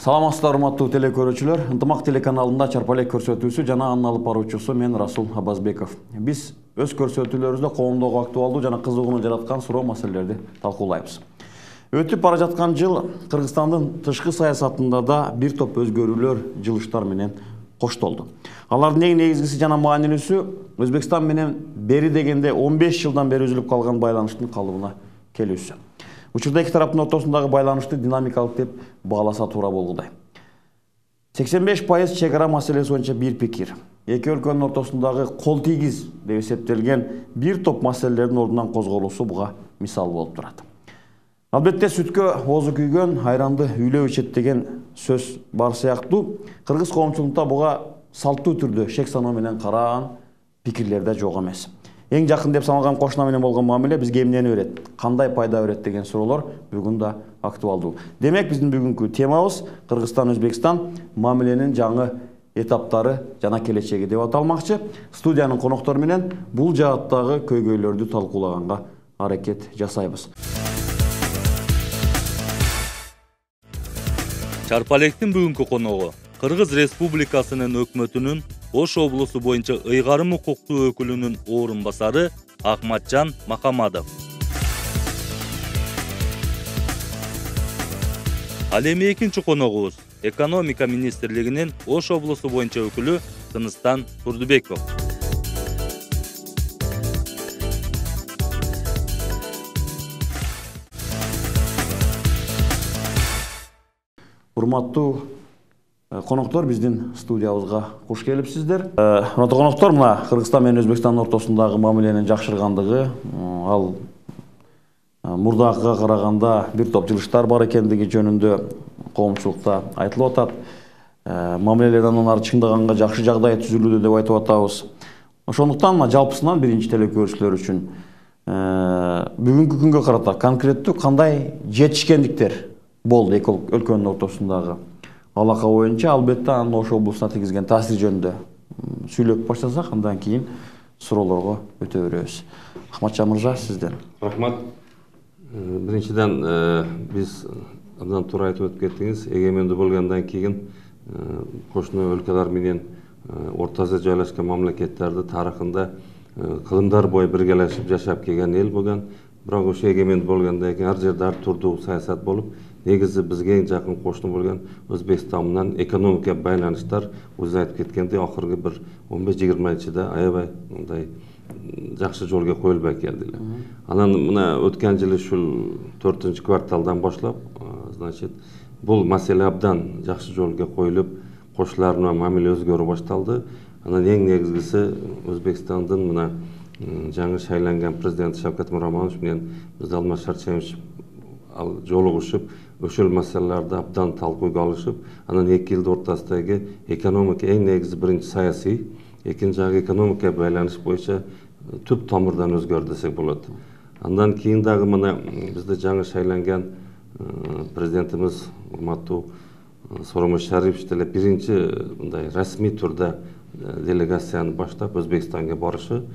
Саламатсыздар, урматтуу телекөрүүчүлөр. Ынтымак телеканалында чарпалек көрсөтүүсү жана анын алып баруучусу мен Расул Абазбеков. Биз өз көрсөтүүлөрүбүздө коомдогу актуалдуу жана кызыгууну жараткан суроо маселелерди талкуулайбыз. Өтүп бара жаткан жыл Кыргызстандын тышкы саясатында да бир топ өзгөрүүлөр, жылыштар менен коштолду. Алардын эң негизгиси жана маанилүүсү Өзбекстан менен бери дегенде 15 жылдан бери үзүлүп калган байланыштын калыбына келүүсү. Учурда эки тараптын ортосундагы байланышты динамикалык деп бааласа туура болгудай. 85% чек ара маселеси боюнча бир пикир. Эки өлкөнүн ортосундагы кол тийгиз деп эсептелген бир топ маселелердин ордунан козголуусу буга мисал болуп турат. Албетте сүткө оозу күйгөн, айранды үйлөө ичет деген сөз бар сыяктуу, кыргыз коомчулукта буга салттуу түрдө шек саноо менен караган пикирлер да жок эмес. Эң жакын деп саналган кошуна менен болгон мамиле бизге эмнени берет, кандай пайда берет деген суроолор бүгүн да актуалдуу. Демек биздин бүгүнкү темабыз Кыргызстан-Өзбекстан мамиленин жаңы этаптары жана келечеги деп аталмакчы. Студиянын коноктору менен бул жааттагы көйгөйлөрдү талкуулаганга аракет жасайбыз. Чарпалектин бүгүнкү коногу Кыргыз Республикасынын өкмөтүнүн Ош облусу боюнча ыйгарым укуктуу өкүлүнүн орун басары Ахматжан Макамадов. Ал эми экинчи коногубуз Экономика министрлигинин Ош облусу боюнча өкүлү Тыныстан Турдубеков. Урматтуу коноктор, биздин студиябызга куш келипсиздер. Урматтуу коноктор, мына Кыргызстан менен Өзбекстандын ортосундагы мамиленин жакшыргандыгы, ал мурдакыга караганда бир топ жылыштар бар экендиги жөнүндө коомчулукта айтылып атат. Мамилелер андан ары чыңдаганга жакшы жагдай түзүлүүдө деп айтып атабыз. Ошондуктан жалпысынан биринчи телекөрүүчүлөр үчүн бүгүнкү күнгө карата конкреттүү кандай жетишкендиктер болду эки өлкөнүн ортосундагы алака боюнча, албетте анын Ош облусуна тийгизген таасири жөнүндө сүйлөп баштасак, андан кийин суроолорго өтө беребиз. Ахматжан мырза, сизден. Рахмат. Биринчиден биз абдан туура айтып өтүп кеттиңиз, эгемендүү болгондон кийин кошуна өлкөлөр менен Орто Азия жайлашкан мамлекеттерди тарыхында кылымдар бою биргелешип жашап келген эл болгон. Бирок ошо эгемендүү болгондон кийин ар жерде ар турдуу саясат болуп, негизи бизге эң жакын кошуна болгон Өзбекстан менен экономика байланыштар өзү айтып кеткендей акыркы бир 15-20 жылда аябай мындай жакшы жолго коюлбай келди эле. Анан мына өткөн жылы ушул 4-кварталдан башлап, значит, бул маселе абдан жакшы жолго коюлуп, кошулар менен мамиле өзгөрүп башталды. Анан эң негизгиси Өзбекстандын мына жаңы шайланган президент Шавкат Миромонович менен биз Алмаз Шарчиевич жолугушуп, ошол маселелерди абдан талкууга алышып, анан эки элдин ортосундагы экономика эң негизи биринчи саясий, экинчи жагы экономика байланыш боюнча түп тамырдан өзгөрдү десек болот. Андан кийин дагы мына бизде жаңы шайланган президентimiz урматтуу Сооронбай Шарипович деле биринчи мындай расмий түрдө делегацияны баштап Өзбекстанга барышы,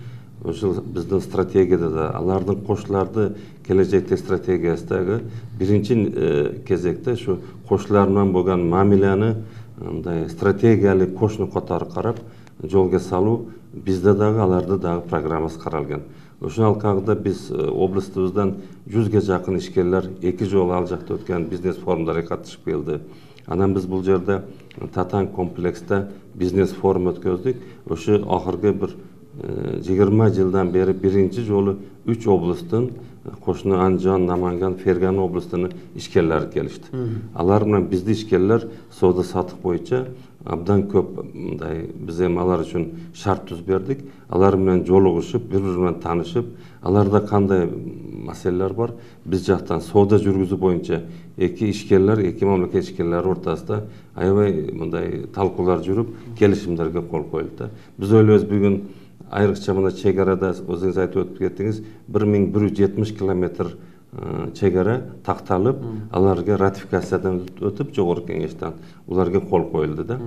ошол биздин стратегияда да алардын кошуларды келечектеги стратегиясындагы биринчи кезекте ушу кошулар менен болгон мамилени мындай стратегиялык кошуна катары карап жолго салуу, бизде дагы аларды дагы программасы каралган. Ошол алкагында биз облустубуздан 100ге жакын ишкерлер эки жолу ал жакта өткөн бизнес форумдарга катышып келди. Анан биз бул жерде Татан комплексте бизнес форум өткөздүк. Ошо акыркы бир 20 жылдан бери биринчи жолу 3 облустун кошуна Анжан, Наманган, Ферган облустунун ишкерлери келишти. Алар менен биздин ишкерлер соода сатык боюнча абдан көп мындай биз эми алар үчүн шарт түзүп бердик. Алар менен жолугушуп, бири-бири менен таанышып, аларда кандай маселелер бар, биз жактан соода жүргүзүү боюнча эки ишкерлер, эки мамлекет ишкерлери ортосунда аябай мындай талкуулар жүрүп, келишимдерге кол коюлду. Биз ойлойбуз бүгүн айрыкча мына чек арада өзүңүз айтып өтүп кеттиңиз, 1170 километр чек ара такталып, аларга ратификациядан өтүп, жогорку кеңештен буларга кол коюлду да.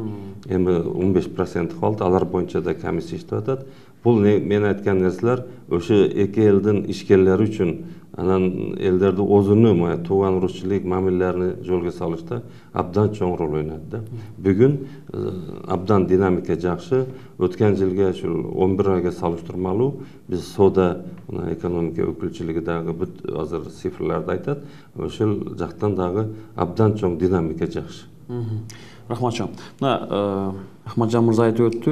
Эми 15% калды, алар боюнча да комиссия иштеп атат. Бул мен айткан нерселер ошо эки элдин ишкерлери үчүн анан элдерди озуну тууган урушчулук мамилелерин жолго салышта абдан чоң роль ойнойт да. Бүгүн абдан динамика жакшы. Өткөн жылга ушул 11 айга салыштырмалуу биз соода экономика өкүлчүлүгү дагы бүт азыр цифрларды айтат. Ошол жактан дагы абдан чоң динамика жакшы. Рахмат чоң. Мына Ахматжан мырза айтып өттү,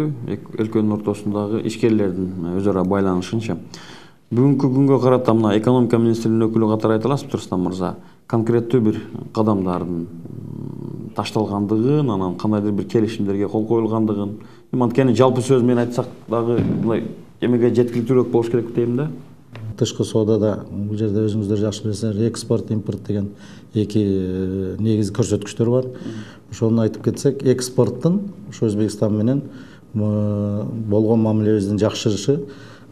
өлкөнүн ортосундагы ишкерлердин өз ара байланышынча. Бүгүнкү күнгө карата мына экономика министринин өкүлү катары айта аласызбы, Турстан мырза, конкреттүү бир кадамдардын ташталгандыгын, анан кандайдыр бир келишимдерге кол коюлгандыгын, анткени жалпы сөз менен айтсак дагы мындай эмеге жеткиликтүүрөөк болуш керек дейм да. Тышкы соодада бул жерде өзүңүздөр жакшы билесиңер, экспорт, импорт деген эки негизги көрсөткүчтөр бар. Ошону айтып кетсек, экспорттун ошо Өзбекстан менен болгон мамилебиздин жакшырышы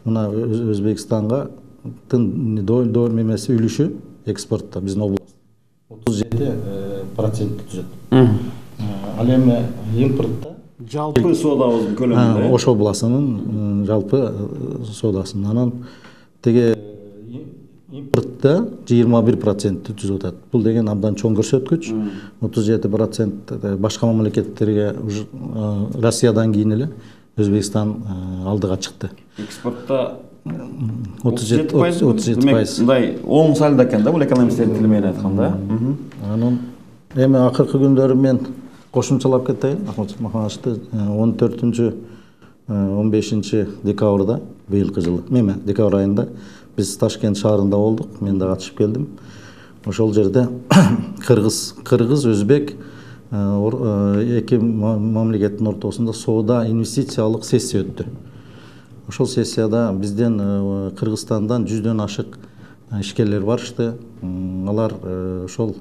мына Өзбекстанга эмеси үлүшү экспортто биздин област 37% түзөт. Ал эми импортто Жалпы соодабыздын көлөмүндө Ош областынын жалпы соодасынын анан теге импортта 21% түзүп атат. Бул деген абдан чоң көрсөткүч. 37% башка мамлекеттерге Россиядан кийин эле Өзбекстан алдыга чыкты. Экспортто 37%. Мындай оң салда экен да, бул экономисттердин тили менен айтканда. Анан эми акыркы күндөрү мен кошумчалап кетейин. Ахматжан 14-15 декабрда быйылкы жылы, декабрь айында биз Ташкент шаарында болдук. Мен да катышып келдим. Ошол жерде кыргыз, өзбек эки мамлекеттин ортосунда соода инвестициялык сессия өттү. Ошол сессияда бизден Кыргызстандан 100дөн ашык ишкерлер барышты. Алар ошол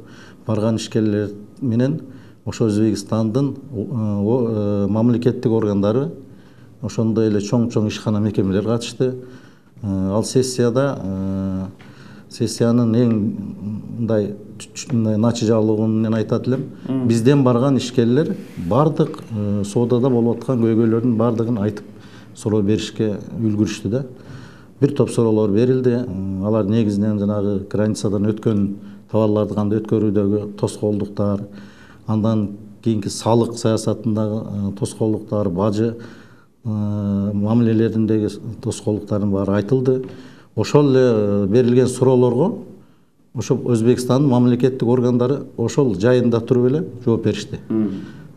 барган ишкерлер менен ошо Өзбекстандын мамлекеттик органдары, ошондой эле чоң ишкана мекемелер катышты. Ал сессиянын эң мындай натыйжалуулугун мен айтат элем. Бизден барган ишкерлер бардык соодада болуп аткан көйгөйлөрдүн бардыгын айтып суроо беришке үлгүрүштү да. Бир топ суроолор берилди. Алар негизинен жанагы границадан өткөн товарларды кандай өткөрүүдөгү тоскоолдуктар, андан кийинки салык саясатындагы тоскоолдуктар, бажы мамилелериндеги тоскоолдуктардын баары айтылды. Ошол эле берилген суроолорго ошо Өзбекстандын мамлекеттик органдары ошол жайында туруп эле жооп беришти.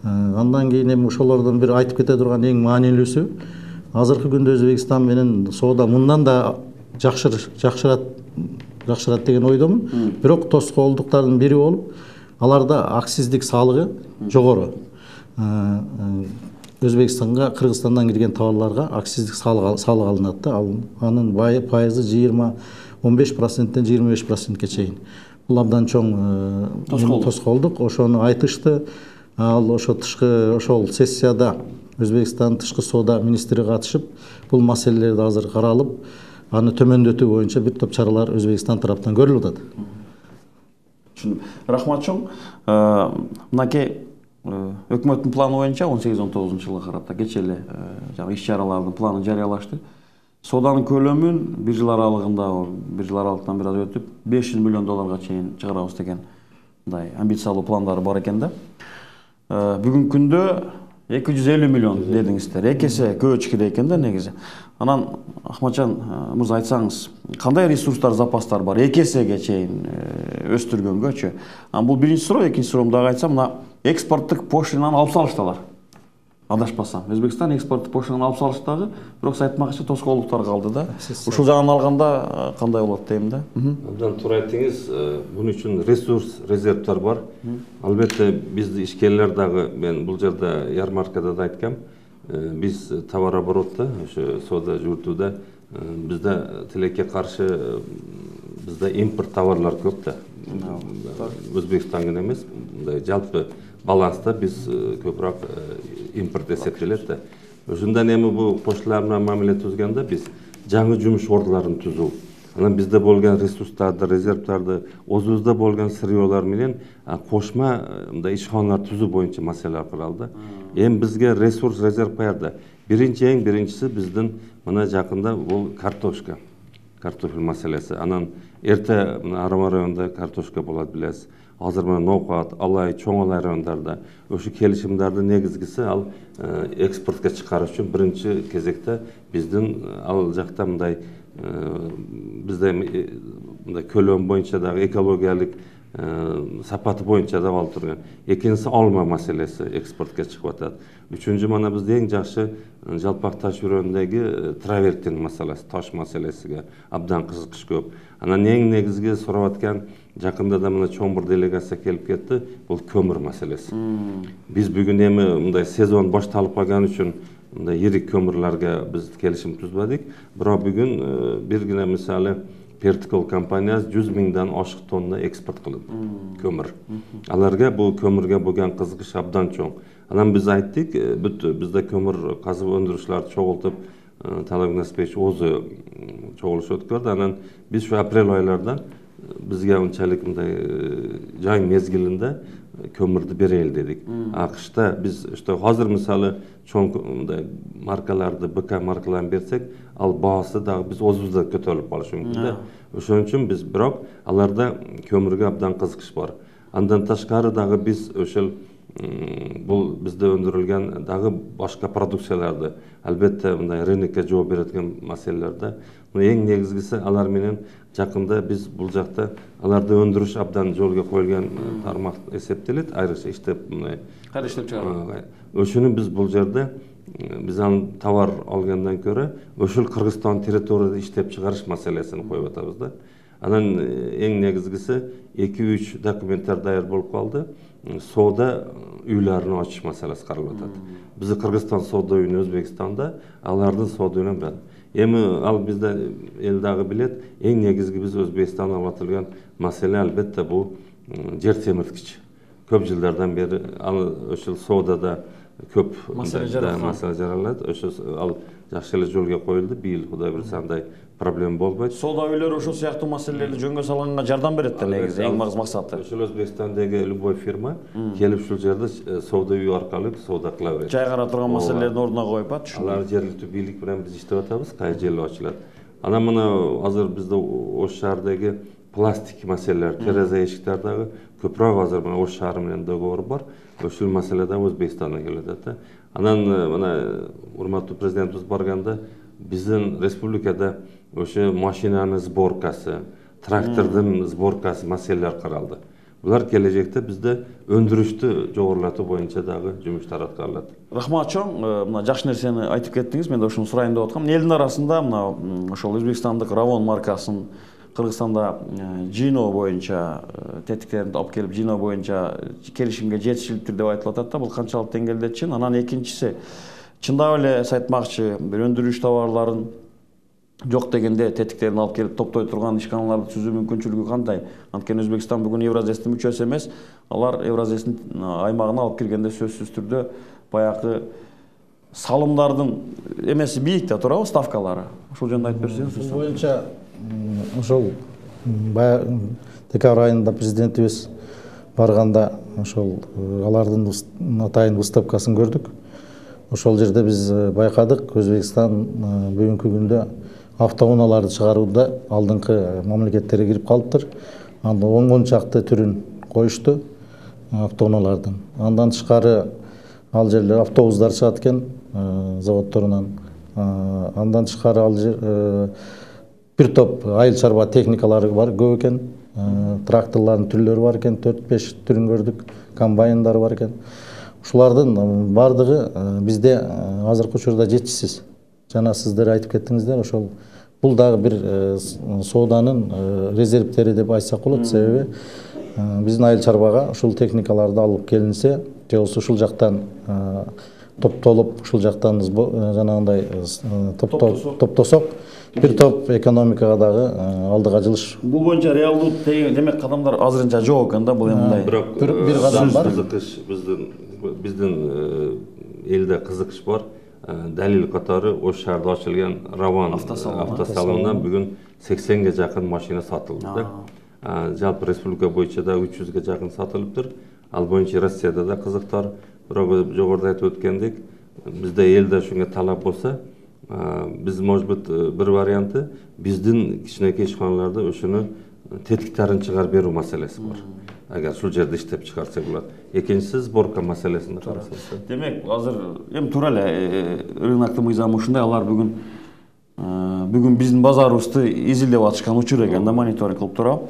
Андан кийин эми ошолордон бир айтып кете турган эң маанилүүсү, азыркы күндө Өзбекстан менен соода мындан да жакшырат деген ойдомун. Бирок тоскоолдуктардын бири болуп, аларда акциздик салыгы жогору. Өзбекстанга Кыргызстандан кирген товарларга акциздик салык алынат да. Анын пайызы 15%-тен 25%-ке чейин. Бул абдан чоң тоскоолдук. Ошону айтышты. Ал ошол сессияда Өзбекстан тышкы соода министри катышып, бул маселелерди азыр каралып, аны төмөндөтүү боюнча бир топ чаралар Өзбекстан тараптан көрүлүп атат. Рахмат чоң. Мынакей өкмөттүн планы боюнча 18-19 жылга карата кечээ эле иш-чаралардын планын жарыялашты. Сооданын көлөмүн бир жыл аралыктан бир аз өтүп, $500 миллион чейин чыгарабыз деген мындай амбициялуу пландары бар экен да. Бүгүнкү күндө 250 миллион дедиңиздер. Эки эсе көчкүдө экен да негизи. Анан Ахматжан мырза айтсаңыз, кандай ресурстар, запастар бар эки эсеге чейин өстүргөнгөчү? Бул биринчи суроо. Экинчи суроомду дагы айтсам, мына экспорттук пошлинаны алып салыштылар. Адашпасам, Өзбекстан экспорттук пошлинаны алып салыштагы, бирок айтмакчы тоскоолдуктар калды да. Ушул жагын алганда кандай болот дейм да. Абдан туура айттыңыз. Бунун үчүн ресурс, резервдер бар. Албетте бизди ишкерлер дагы, мен бул жерде ярмаркада да айткам, биз товарооборотто, ошо соода жүрүтүүдө бизде тилекке каршы бизде импорт товарлар көп да. Өзбекстанга эмес, мындай жалпы баланста биз көбүрөөк импорт эсептелет да. Ошондон эми бул пошталар менен мамиле түзгөндө биз жаңы жумуш ордаларын түзүү, анан бизде болгон ресурстарды, резервдарды, өзүбүздө болгон сырьёлор менен кошмо мындай ишканалар түзүү боюнча маселелер каралды. Эми бизге ресурс, резерв каерда? Эң биринчиси биздин мына жакында бул картошка. Картофель маселеси. Анан эрте Арама районунда картошка болот билесиз. Азыр мына Ноокат, Алай, Чоң Алай райондордо ошо келишимдердин негизгиси ал экспортко чыгарыш үчүн биринчи кезекте биздин ал жакта мындай бизде мындай көлөм боюнча дагы экологиялык сапаты боюнча да алып турган. Экинчиси алма маселеси экспортко чыгып атат. Үчүнчү мана бизде эң жакшы Жалпак таш өрөөнүндөгү травертин маселеси, таш маселесиге абдан кызыкыш көп. Анан эң негизги сурап аткан жакында да мына чоң бир делегация келип кетти, бул көмүр маселеси. Биз бүгүн эми мындай сезон башталып калган үчүн мындай ирик көмүрлөргө биз келишим түзбөдүк. Бирок бүгүн биргине мисалы Pertikol компаниясы 100 миңден ашык тонна экспорт кылды көмүр. Аларга бул көмүргө болгон кызыгыш абдан чоң. Анан биз айттык, бизде көмүр казып өндүрүүчүлөрдү чогултуп Талап Игнатьевич өзү чогулуш өткөрдү. Анан биз ушу апрель айларда бизге унчалык мындай жай мезгилинде көмүрдү берели дедик. АКШта биз азыр мисалы чоң мындай маркаларды, БК маркаларын берсек, ал баасы дагы биз өзүбүздө көтөрүлүп калышы мүмкүн да. Ошон үчүн биз бирок аларда көмүргө абдан кызыгыш бар. Андан тышкары дагы биз ошол бул бизде өндүрүлгөн дагы башка продукцияларды албетте мындай рынокко жооп береткен маселелерде эң негизгиси алар менен жакында биз бул жакта аларды өндүрүш абдан жолго коюлган тармак эсептелет. Айрыкча иштеп мындай иштеп чыгаруу. Ошону биз бул жерде биз аны товар алгандан көрө ошол Кыргызстан территорияда иштеп чыгарыш маселесин коюп атабыз да. Анан эң негизгиси 2-3 документтер даяр болуп калды. Соода үйлөрүн ачыш маселеси каралып атат. Биз Кыргызстан соода үйүнү Өзбекстанда, алардын соода үйүнү бар. Эми ал бизде эл дагы билет, эң негизги биз Өзбекстан алып атылган маселе албетте бул жер темирткич. Көп жылдардан бери ал ошол соодада көп маселе жаралат. Ошо ал жакшы эле жолго коюлду. Быйыл Кудай буйрса андай проблема болбойт. Соода үйлөрү ошол сыяктуу маселелерди жөнгө салганга жардам берет да негизи эң максаты. Ошол Өзбекстандагы любой фирма келип ушул жерде соода үйү аркылуу соода кыла берет. Жайгара турган маселелердин ордуна коюп атышат. Алар жергиликтүү бийлик менен биз иштеп атабыз, кай жерле ачылат. Анан мына азыр бизде Ош шаардагы пластик маселелер, терезе эшиктер дагы көпүрөөк азыр мына Ош шаары менен договор бар. Ошол маселе да Өзбекстандан келет да. Анан мына урматтуу президентибиз барганда биздин республикада ошо машинанын сборкасы, трактордун сборкасы маселелер каралды. Булар келечекте бизде өндүрүштү жогорулатуу боюнча дагы жумуштар аткарылат. Рахмат чоң, мына жакшы нерсени айтып кеттиңиз. Мен да ошону сурайын деп аткам. Элдин арасында мына ошол Өзбекстандык Равон маркасын Кыргызстанда жиноо боюнча тетиктерин алып келип жиноо боюнча келишимге жетишилиптир деп айтылып атат да. Бул канчалык деңгээлде чын? Анан экинчиси, чындап эле айтмакчы, бир өндүрүш товарларын жок дегенде тетиктерин алып келип топтой турган ишканаларды түзүү мүмкүнчүлүгү кандай? Анткени Өзбекстан бүгүн Евразэстин мүчөсү эмес. Алар Евразэстин аймагына алып киргенде сөзсүз түрдө баягы салымдардын эмеси бийик да турабы, ставкалары. Ошол жөнүндө айтып берсеңиз. Бул боюнча ошол декабрь айында президентибиз барганда ошол алардын атайын выставкасын көрдүк. Ошол жерде биз байкадык, Өзбекстан бүгүнкү күндө автоунааларды чыгарууда алдыңкы мамлекеттерге кирип калыптыр. Анда 10 чакты түрүн коюшту автоунаалардын. Андан тышкары ал жерлер автобустар чыгат экен заводторунан. Андан тышкары ал жер бир топ айыл чарба техникалары бар көп экен. Тракторлардын түрлөрү бар экен, 4-5 түрүн көрдүк, комбайндар бар экен. Ушулардын бардыгы бизде азыркы учурда жетишсиз. Жана сиздер айтып кеттиңиздер, ошол бул дагы бир сооданын резервтери деп айтсак болот. Себеби биздин айыл чарбага ушул техникаларды алып келинсе, же болбосо ушул жактан топтолуп, ушул жактан жанагындай топтосок, бир топ экономикага дагы алдыга жылыш. Бул боюнча реалдуу демек кадамдар азырынча жок экен да, бул мындай. Бир кадам бар. Биздин элде кызыкыш бар. Далил катары Ош шаарда ачылган Раван автосалонунан бүгүн 80ге жакын машина сатылды да. Жалпы республика боюнча да 300ге жакын сатылыптыр. Ал боюнча Россияда да кызыктар. Бирок жогоруда айтып өткендек, Bizde elde şuna talep olsa, biz может быть bir variantı bizden kişineki işxanalarda şunu tetkiklerini çıkar beru meselesi var. Agar şu yerde işlep çıkarsak bular. Ekinchisi sborka meselesini qarasanglar. Demek hazır hem тура эле рыноктун мыйзамы ушундай, алар бүгүн биздин базарыбызды изилдеп атышкан учур экен да, мониторинг кылып турабы.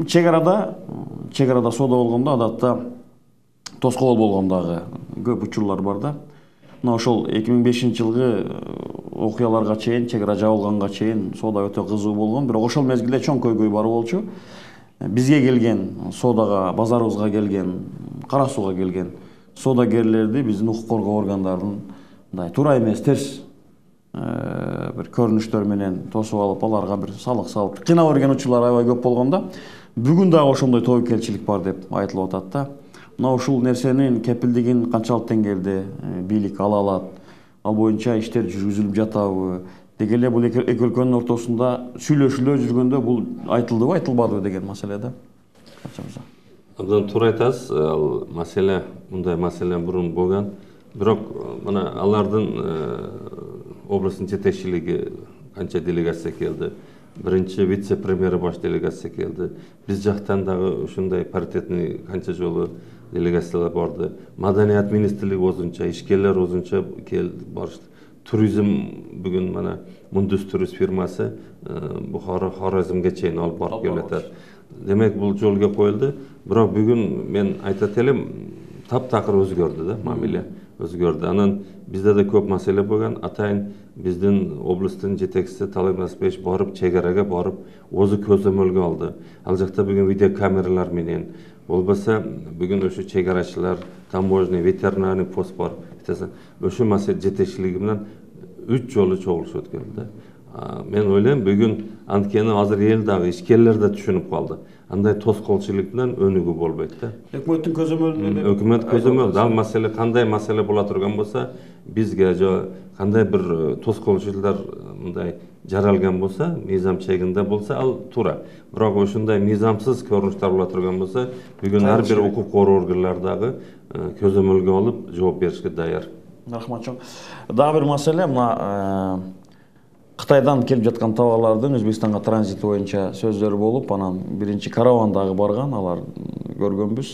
Чек арада соода болгондо адатта тоскоол болгондагы көп учурлар бар да. Мына ошол 2005-жылгы окуяларга чейин, чек ара жабылганга чейин соода өтө кызуу болгон, бирок ошол мезгилде чоң көйгөй бар болчу. Бизге келген соодага, базарыбызга келген, кара сууга келген соодагерлерди биздин укук коргоо органдарынын мындай туура эмес, терс bir көрүнүштөр менен тосуп алып, аларга bir салык салып кыйнап берген учурлар аябай көп болгондо, бүгүн дагы ошондой тобокелчилик бар деп айтылып атат да. Мына ушул нерсенин кепилдигин канчалык деңгээлде бийлик ала алат, ал боюнча иштер жүргүзүлүп жатабы деген эле бул эки өлкөнүн ортосунда сүйлөшүүлөр жүргөндө бул айтылдыбы, айтылбадыбы деген маселе да. Абдан туура айтасыз, ал маселе, мындай маселе бурун болгон. Бирок мына алардын областын жетекчилиги канча делегация келди. Биринчи вице-премьери баш делегация келди. Биз жактан дагы ушундай паритетный канча жолу делегациялар барды. Маданият министрлиги өзүнчө, ишкерлер өзүнчө келди, барышты. Туризм бүгүн мына Мундус турист фирмасы Бухара, Хорезмге чейин алып барып келет. Демек бул жолго коюлду. Бирок бүгүн мен айтат элем, таптакыр өзгөрдү да, мамиле өзгөрдү. Анан bizde de көп маселе болгон. Атайын биздин областтын жетекчиси Талап Насипбекович барып, чек арага барып, өзү көзөмөлгө алды. Ал жакта бүгүн видео камералар менен болбаса, бүгүн ошо чек арачылар, таможня, ветеринарный пост бар. Ошо маселе жетекчилиги менен 3 жолу чогулуш өткөн да. Мен ойлойм, бүгүн анткени азыр эл дагы ишкерлер да түшүнүп калды. Андай тоскоолчулук менен өнүгүү болбойт да. Өкмөттүн көзөмөлүндө өкмөт көзөмөл, ал маселе кандай маселе боло турган болса, бизге кандай бир тоскоолчулуктар мындай жаралган болса, мыйзам чегинде болса, ал туура. Бирок ошондой мыйзамсыз көрүнүштөр боло турган болса, бүгүн ар бир укук коргоо органдары дагы көзөмөлгө алып жооп беришке даяр. Рахмат чоң. Дагы бир маселе, мына Кытайдан келип жаткан товарлардын Өзбекстанга транзит боюнча сөздөр болуп, анан биринчи караван дагы барган, алар көргөнбүз.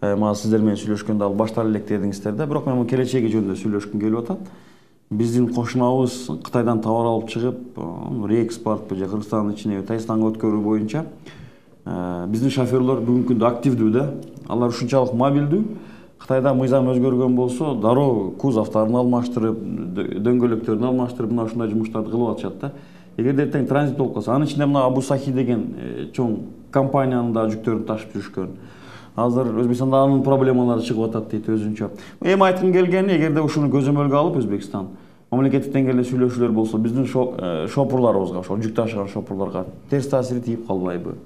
Мага сиздер менен сүйлөшкөндө ал баштар элек дедиңиздер да, бирок мен келечеги жөнүндө сүйлөшкүм келип атат. Биздин кошунабыз Кытайдан товар алып чыгып, реэкспорт же Кыргызстандын ичине, Тайстанга өткөрүү боюнча биздин шоферлор бүгүнкү күндө активдүү да. Алар ушунчалык мобилдүү. Кытайда мыйзам өзгөргөн болсо, дароо кузовтарын алмаштырып, дөңгөлөктөрүн алмаштырып, мына ушундай жумуштарды кылып атышат да. Эгерде эртең транзит болуп калса, анын ичинде мына Абу Сахи деген чоң компаниянын да жүктөрүн ташып жүрүшкөн. Азыр Өзбекстанда анын проблемалары чыгып атат дейт өзүнчө. Эми айткым келгени, эгерде ушуну көзөмөлгө алып Өзбекстан мамлекеттик деңгээлде сүйлөшүүлөр болсо, биздин шопурларыбызга, ошол жүк ташыган шопурларга терс таасири тийип калбайбы?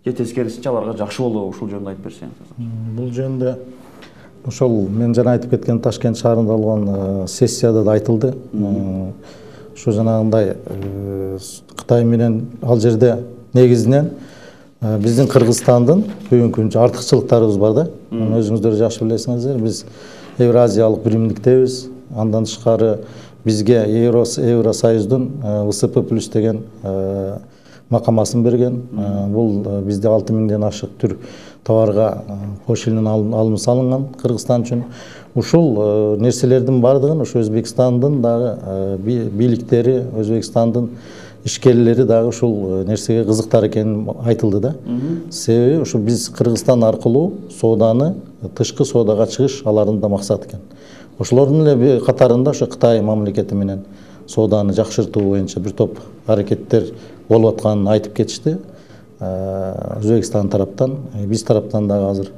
Же тескерисинче аларга жакшы болобу? Ушул жөнүндө айтып берсеңиз. Бул жөнүндө ошол мен жана айтып кеткен Ташкент шаарында болгон сессияда да айтылды. Ошо жанагындай Кытай менен ал жерде негизинен биздин Кыргызстандын бүгүнкү күндө артыкчылыктарыбыз бар да. Өзүңүздөр жакшы билесиңиздер, биз Евразиялык биримдиктебиз. Андан тышкары бизге Евросоюздун ВСП+ деген макамасын берген. Бул бизде 6000ден ашык түр товарга пошлина алым салынган Кыргызстан үчүн. Ушул нерселердин бардыгын ошо Өзбекстандын дагы бийликтери, Өзбекстандын ишкерлери дагы ушул нерсеге кызыктар экени айтылды да. Себеби ошо биз Кыргызстан аркылуу сооданы, тышкы соодага чыгыш алардын да максаты экен. Ошолордун эле катарында ошо Кытай мамлекети менен сооданы жакшыртуу боюнча бир топ аракеттер болуп атканын айтып кетишти. Өзбекстан тараптан, биз тараптан дагы азыр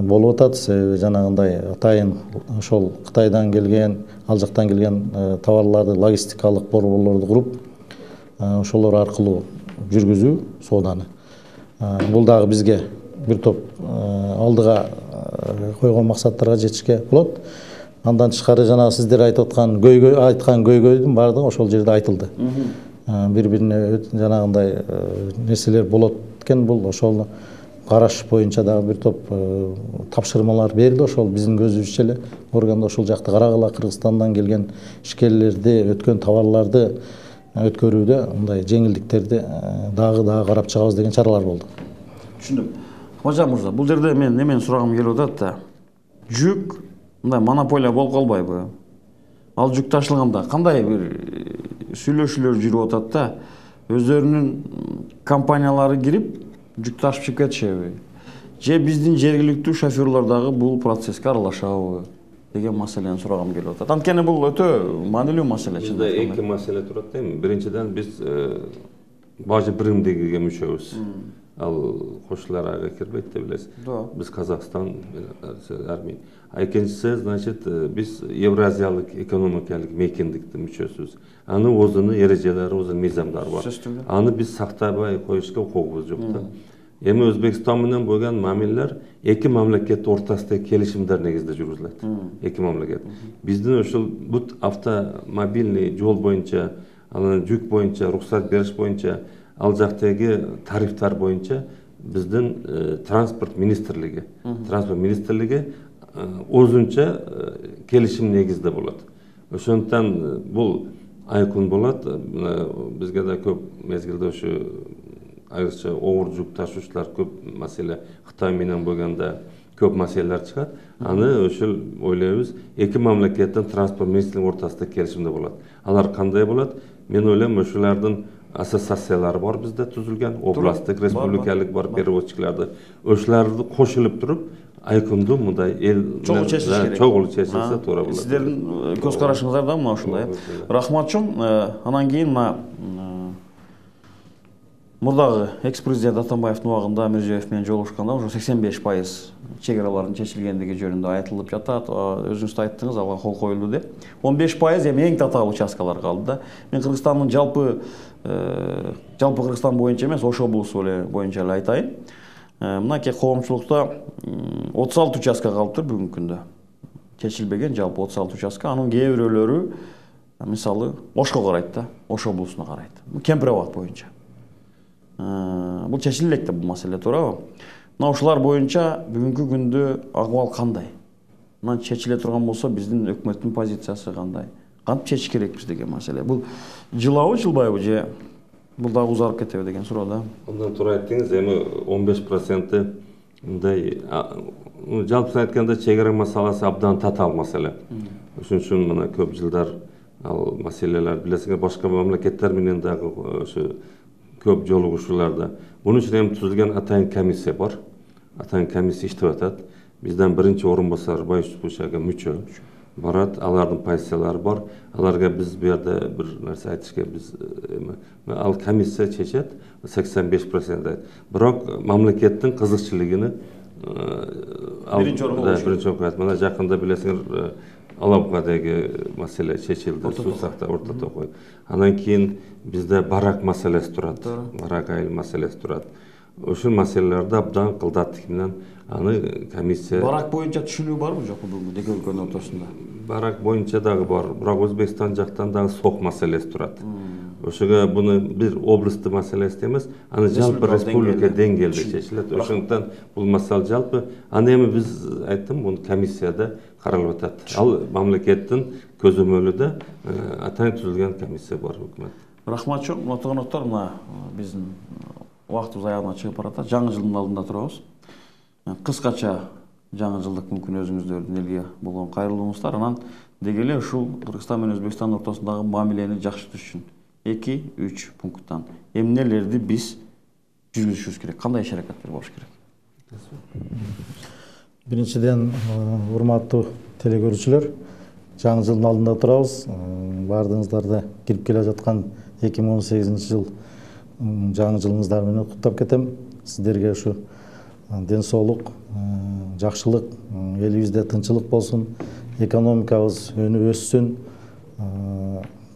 болуп атат. Себеби жанагындай атайын ошол Кытайдан келген, ал жактан келген товарларды логистикалык борборлорду куруп, ошолор аркылуу жүргүзүү сооданы. Бул дагы бизге бир топ алдыга койгон максаттарга жетишке болот. Андан тышкары жана сиздер айтып аткан көйгөйдүн бардыгы ошол жерде айтылды. Бири-бирине жанагындай нерселер болот экен, бул ошол караш боюнча дагы бир топ тапшырмалар берилди. Ошол биздин көзүбүзчө эле органда ошол жакты карагыла, Кыргызстандан келген ишкерлерди, өткөн товарларды өткөрүүдө мындай жеңилдиктерди дагы карап чыгабыз деген чаралар болду. Түшүндүм. Мажа мырза, бул жерде мен немени сурагым келип атат да. Жүк мындай монополия болуп калбайбы? Ал жүк ташылганда кандай бир сүйлөшүүлөр жүрүп атат да, өздөрүнүн компаниялары кирип жүк ташып чыгып кетишеби? Же биздин жергиликтүү шоферлор дагы бул процесске аралашабы деген маселени сурагым келип атат. Анткени бул өтө маанилүү маселе. Бизде эки маселе турат дейм. Биринчиден биз бажы биримдигиге мүчөбүз. Ал кошулар ага кирбейт деп билесиз. Биз Казакстан, Армения. А экинчиси, значит, биз Евразиялык экономикалык мейкиндиктин мүчөсүбүз. Анын өзүнүн эрежелери, өзүнүн мыйзамдары бар. Аны биз сактабай коюшка укугубуз жок да. Эми Өзбекстан менен болгон мамилелер эки мамлекет ортосунда келишимдер негизинде жүргүзүлөт. Эки мамлекет. Биздин ошол бут автомобильный жол боюнча, анан жүк боюнча, рухсат бериш боюнча, ал жактагы тарифтар боюнча биздин транспорт министрлиги өзүнчө келишим негизде болот. Ошондуктан бул айкын болот. Бизге да көп мезгилде ушу айрыкча оор жүк ташуучулар көп маселе Кытай менен болгондо көп маселелер чыгат. Аны ошол ойлойбуз, эки мамлекеттин транспорт министрлигинин ортосунда келишимде болот. Алар кандай болот? Мен ойлойм, ошолордун ассоциациялары бар бизде түзүлгөн, областтык, республикалык бар перевозчикларды. Ошолорду кошулуп туруп, айкындуу мындай эл чогуу чечиш керек. Чогуу чечилсе туура болот. Сиздердин көз карашыңыздар да мына ушундай. Рахмат чоң. Анан кийин мына мурдагы экс-президент Атамбаевдин убагында Мирзиёев менен жолугушканда уже 85% чек аралардын чечилгендиги жөнүндө айтылып жатат. Өзүңүз да айттыңыз, ага кол коюлду деп. 15% эми эң татаал участкалар калды да. Мен Кыргызстандын жалпы Кыргызстан боюнча эмес, Ош облусу боюнча эле айтайын. Мынакей коомчулукта 36 участка калыптыр бүгүнкү күндө. Чечилбеген жалпы 36 участка. Анын кээ бирөөлөрү мисалы Ошко карайт да, Ош облусуна карайт. Кемпир абад боюнча. Бул чечиле элек да бул маселе, туурабы? Мына ушулар боюнча бүгүнкү күндө акыбал кандай? Мына чечиле турган болсо биздин өкмөттүн позициясы кандай? Кантип чечиш керекпиз деген маселе. Бул жылабы, жылбайбы же бул дагы узарып кетеби деген суроо да. Ондан туура айттыңыз, эми 15% мындай жалпысын айтканда чек ара маселеси абдан татаал маселе. Ошон үчүн мына көп жылдар ал маселелер билесиңер, башка мамлекеттер менен дагы ошо көп жолугушууларда. Bunun için hem tuzulgan атайын комиссия бар. Атайын комиссия иштеп атат. Бизден биринчи орун басар Байшупушага мүчө барат. Алардын позициялары бар. Аларга биз бу жерде бир нерсе айтышка биз ал комиссия чечет 85%. Бирок мамлекеттин кызыкчылыгыны биринчи орун коет. Мына жакында билесиңер Алабгадагы маселе чечилди, Сусакта ортото койду. Анан кийин бизде барак маселеси турат, барак айыл маселеси турат. Ошол маселелерди абдан кылдаттык менен аны комиссия. Барак боюнча түшүнүү барбы жокпу бүгүн эки өлкөнүн ортосунда? Барак боюнча дагы бар, бирок Өзбекстан жактан дагы сок маселеси турат. Ошого буну бир областтык маселеси эмес, аны жалпы республика деңгээлде чечилет. Ошондуктан бул маселе жалпы, аны эми биз айттым, бул комиссияда каралып атат. Ал мамлекеттин көзөмөлүдө атайын түзүлгөн комиссия бар өкмөт. Рахмат чоң, коноктору, мына биздин убактыбыз аягына чыгып баратат. Жаңы жылдын алдында турабыз. Кыскача жаңы жылдык мүмкүн өзүңүздөрдүн элге болгон кайрылууңуздар, анан деги эле ушул Кыргызстан менен Өзбекстан ортосундагы мамилени жакшыртыш үчүн 2-3 пункттан эмнелерди биз жүргүзүшүбүз керек, кандай иш аракеттер болуш керек? Биринчиден, урматтуу телекөрүүчүлөр, жаңы жылдын алдында турабыз. Баардыгыңыздарды кирип келе жаткан 2018 жыл жаңы жылыңыздар менен куттап кетем. Сиздерге ушу ден соолук, жакшылык, элибизде тынчылык болсун, экономикабыз өнүп өссүн,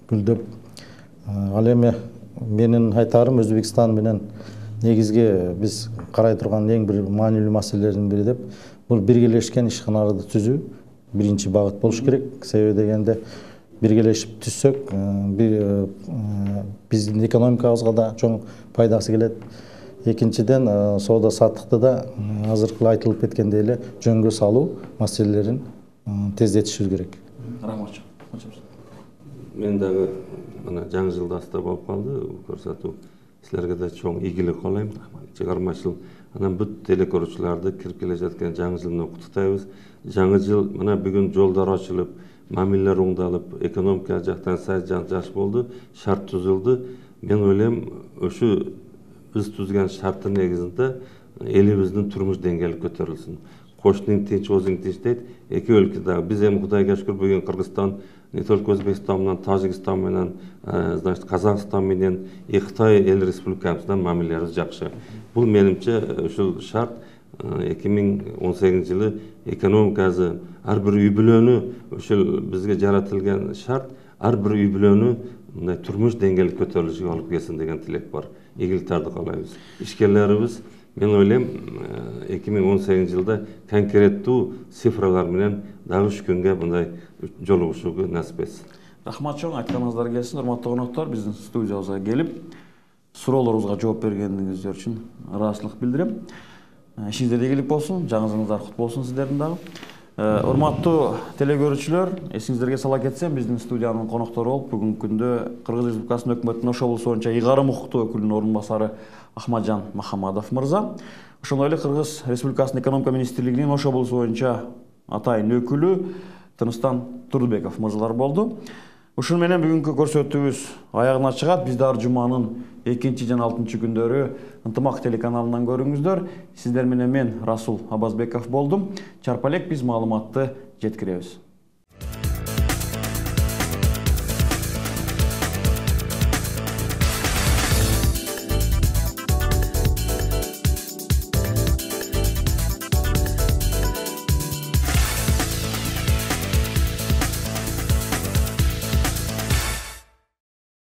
гүлдөп. Ал эми менин айтарым, Өзбекстан менен негизги биз карай турган эң бир маанилүү маселелердин бири деп, бул биргелешкен ишканаларды түзүү биринчи багыт болуш керек. Себеби дегенде биргелешип түзсөк, биздин экономикабызга да чоң пайдасы келет. Экинчиден соода саттыкты да азыркы айтылып кеткендей эле жөнгө салуу маселелерин тездетишибиз керек. Рахмат. Мен дагы мына жаңы жылда аста болуп калды көрсөтүү. Силерге да чоң ийгилик каалайм. Чыгармачыл анан бүт телекөрүүчүлөрдү кирип келе жаткан жаңы жыл менен куттуктайбыз. Жаңы жыл мына бүгүн жолдор ачылып, мамилелер оңдалып, экономика жактан сай жаш болду, шарт түзүлдү. Мен ойлойм, ошо биз түзгөн шарттын негизинде элибиздин турмуш деңгээли көтөрүлсүн. Кошунуң тинч, өзүң тинч дейт. Эки өлкө дагы биз эми Кудайга шүкүр бүгүн Кыргызстан, не только Өзбекстан менен, Тажикстан менен, значит, Казакстан менен, Кытай эл республикасынан мамилелерибиз жакшы. Бул менимче ушул шарт 2018 жылы экономикасы ар бир үй бүлөнү ушул бизге жаратылган шарт ар бир үй бүлөнү мындай турмуш деңгээли көтөрүлүшүгө алып келсин деген тилек бар. Ийгиликтерди каалайбыз. Ишкерлерибиз мен ойлойм 2018 жылда конкреттүү цифралар менен дагы 3 күнгө мындай жолугушууга насип этсин. Рахмат чоң, айтканыңыздар келсин. Урматтуу коноктор, биздин студиябызга келип, суроолорубузга жооп бергениңиздер үчүн ыраазычылык билдирем. Ишиңиздерде ийгилик болсун, жаңы жылыңыздар куту болсун сиздердин дагы. Урматтуу телекөрүүчүлөр, эсиңиздерге сала кетсем, биздин студиянын коноктору болуп бүгүнкү күндө Кыргыз Республикасынын өкмөтүнүн Ош облусу боюнча ыйгарым укуктуу өкүлүнүн орун басары Ахматжан Махамадов мырза, ошондой эле Кыргыз Республикасынын экономика министрлигинин Ош облусу боюнча атайын өкүлү Тыныстан Турдубеков мырзалар болду. Ушун менен бүгүнкү көрсөтүүбүз аягына чыгат. Бизди ар жуманын 2 жана 6 күндөрү Ынтымак телеканалынан көрүңүздөр. Сиздер менен мен Расул Абазбеков болдум. Чарпа элек биз маалыматты жеткиребиз.